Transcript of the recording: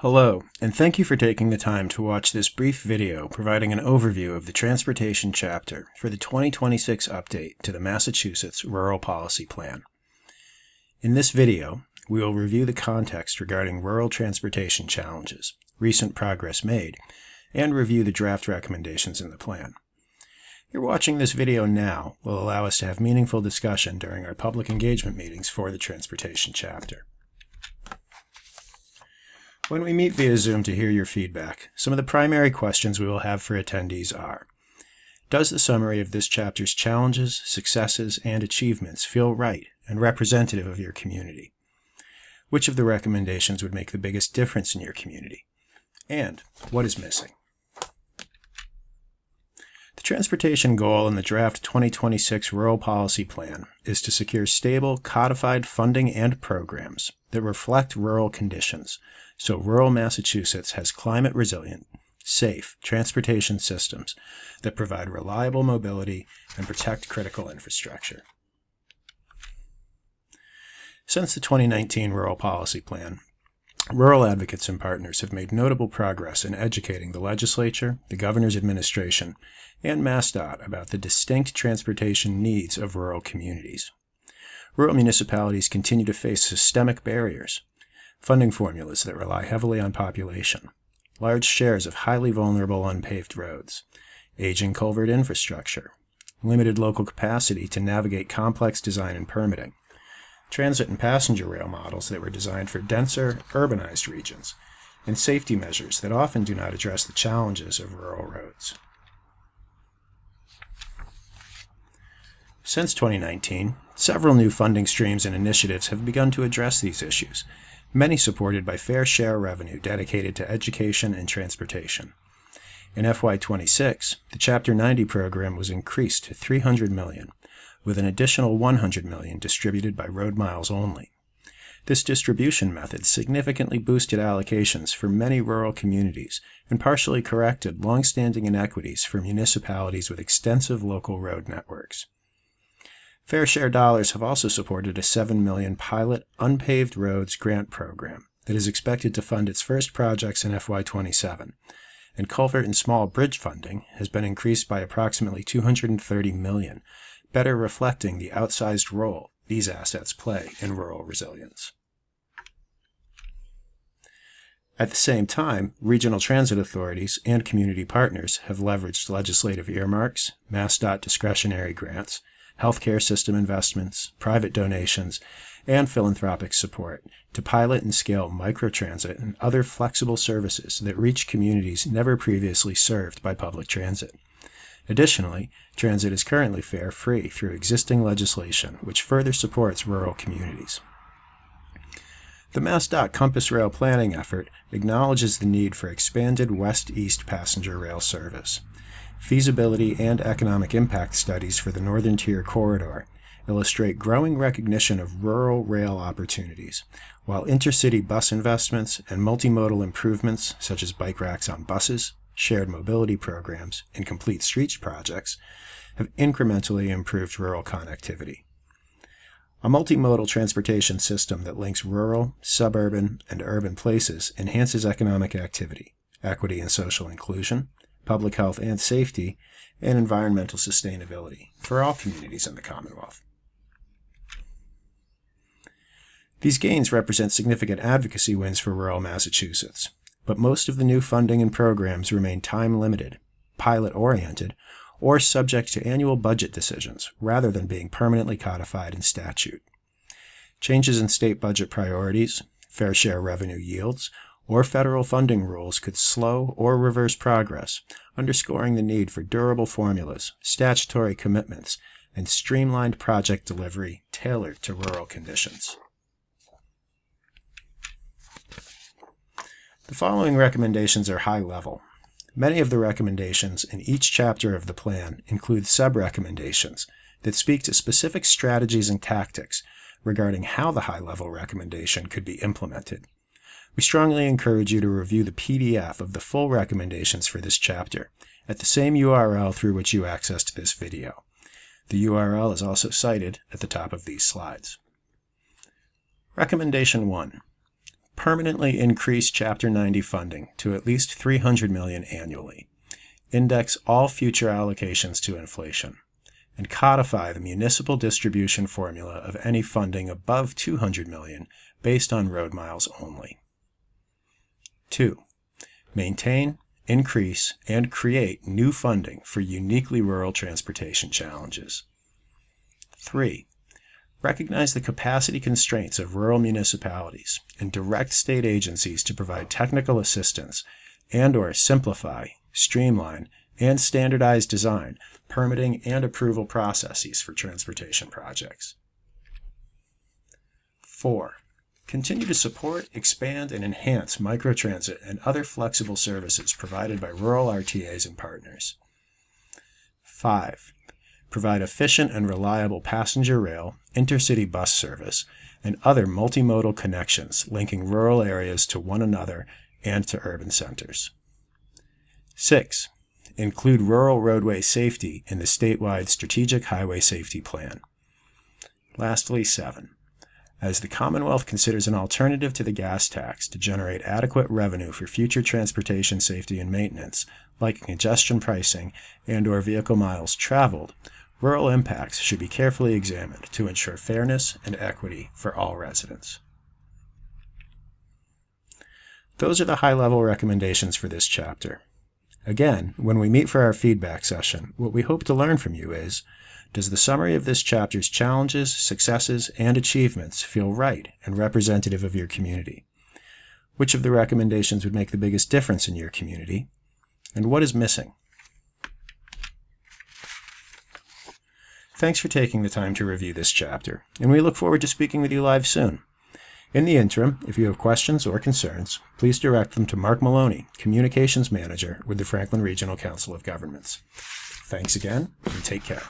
Hello, and thank you for taking the time to watch this brief video providing an overview of the Transportation chapter for the 2026 update to the Massachusetts Rural Policy Plan. In this video, we will review the context regarding rural transportation challenges, recent progress made, and review the draft recommendations in the plan. Your watching this video now will allow us to have meaningful discussion during our public engagement meetings for the Transportation chapter. When we meet via Zoom to hear your feedback, some of the primary questions we will have for attendees are: does the summary of this chapter's challenges, successes, and achievements feel right and representative of your community? Which of the recommendations would make the biggest difference in your community? And what is missing? The transportation goal in the draft 2026 Rural Policy Plan is to secure stable, codified funding and programs that reflect rural conditions, so rural Massachusetts has climate-resilient, safe transportation systems that provide reliable mobility and protect critical infrastructure. Since the 2019 Rural Policy Plan, rural advocates and partners have made notable progress in educating the legislature, the governor's administration, and MassDOT about the distinct transportation needs of rural communities. Rural municipalities continue to face systemic barriers: funding formulas that rely heavily on population, large shares of highly vulnerable unpaved roads, aging culvert infrastructure, limited local capacity to navigate complex design and permitting, transit and passenger rail models that were designed for denser, urbanized regions, and safety measures that often do not address the challenges of rural roads. Since 2019, several new funding streams and initiatives have begun to address these issues, many supported by fair share revenue dedicated to education and transportation. In FY26, the Chapter 90 program was increased to $300 million, with an additional $100 million distributed by road miles only. This distribution method significantly boosted allocations for many rural communities and partially corrected long-standing inequities for municipalities with extensive local road networks. Fair Share dollars have also supported a $7 million pilot unpaved roads grant program that is expected to fund its first projects in FY27, and culvert and small bridge funding has been increased by approximately $230 million, better reflecting the outsized role these assets play in rural resilience. At the same time, regional transit authorities and community partners have leveraged legislative earmarks, MassDOT discretionary grants, healthcare system investments, private donations, and philanthropic support to pilot and scale microtransit and other flexible services that reach communities never previously served by public transit. Additionally, transit is currently fare-free through existing legislation, which further supports rural communities. The MassDOT Compass Rail planning effort acknowledges the need for expanded west-east passenger rail service. Feasibility and economic impact studies for the Northern Tier Corridor illustrate growing recognition of rural rail opportunities, while intercity bus investments and multimodal improvements such as bike racks on buses, shared mobility programs, and complete streets projects have incrementally improved rural connectivity. A multimodal transportation system that links rural, suburban, and urban places enhances economic activity, equity and social inclusion, public health and safety, and environmental sustainability for all communities in the Commonwealth. These gains represent significant advocacy wins for rural Massachusetts, but most of the new funding and programs remain time-limited, pilot-oriented, or subject to annual budget decisions rather than being permanently codified in statute. Changes in state budget priorities, fair share revenue yields, or federal funding rules could slow or reverse progress, underscoring the need for durable formulas, statutory commitments, and streamlined project delivery tailored to rural conditions. The following recommendations are high-level. Many of the recommendations in each chapter of the plan include sub-recommendations that speak to specific strategies and tactics regarding how the high-level recommendation could be implemented. We strongly encourage you to review the PDF of the full recommendations for this chapter at the same URL through which you accessed this video. The URL is also cited at the top of these slides. Recommendation 1. Permanently increase Chapter 90 funding to at least $300 million annually. Index all future allocations to inflation. And codify the municipal distribution formula of any funding above $200 million based on road miles only. 2. Maintain, increase, and create new funding for uniquely rural transportation challenges. 3. Recognize the capacity constraints of rural municipalities and direct state agencies to provide technical assistance and/or simplify, streamline, and standardize design, permitting, and approval processes for transportation projects. 4. Continue to support, expand, and enhance microtransit and other flexible services provided by rural RTAs and partners. 5. Provide efficient and reliable passenger rail, intercity bus service, and other multimodal connections linking rural areas to one another and to urban centers. 6. Include rural roadway safety in the statewide Strategic Highway Safety Plan. Lastly, 7. As the Commonwealth considers an alternative to the gas tax to generate adequate revenue for future transportation safety and maintenance, like congestion pricing and/or vehicle miles traveled, rural impacts should be carefully examined to ensure fairness and equity for all residents. Those are the high-level recommendations for this chapter. Again, when we meet for our feedback session, what we hope to learn from you is, does the summary of this chapter's challenges, successes, and achievements feel right and representative of your community? Which of the recommendations would make the biggest difference in your community? And what is missing? Thanks for taking the time to review this chapter, and we look forward to speaking with you live soon. In the interim, if you have questions or concerns, please direct them to Mark Maloney, Communications Manager with the Franklin Regional Council of Governments. Thanks again, and take care.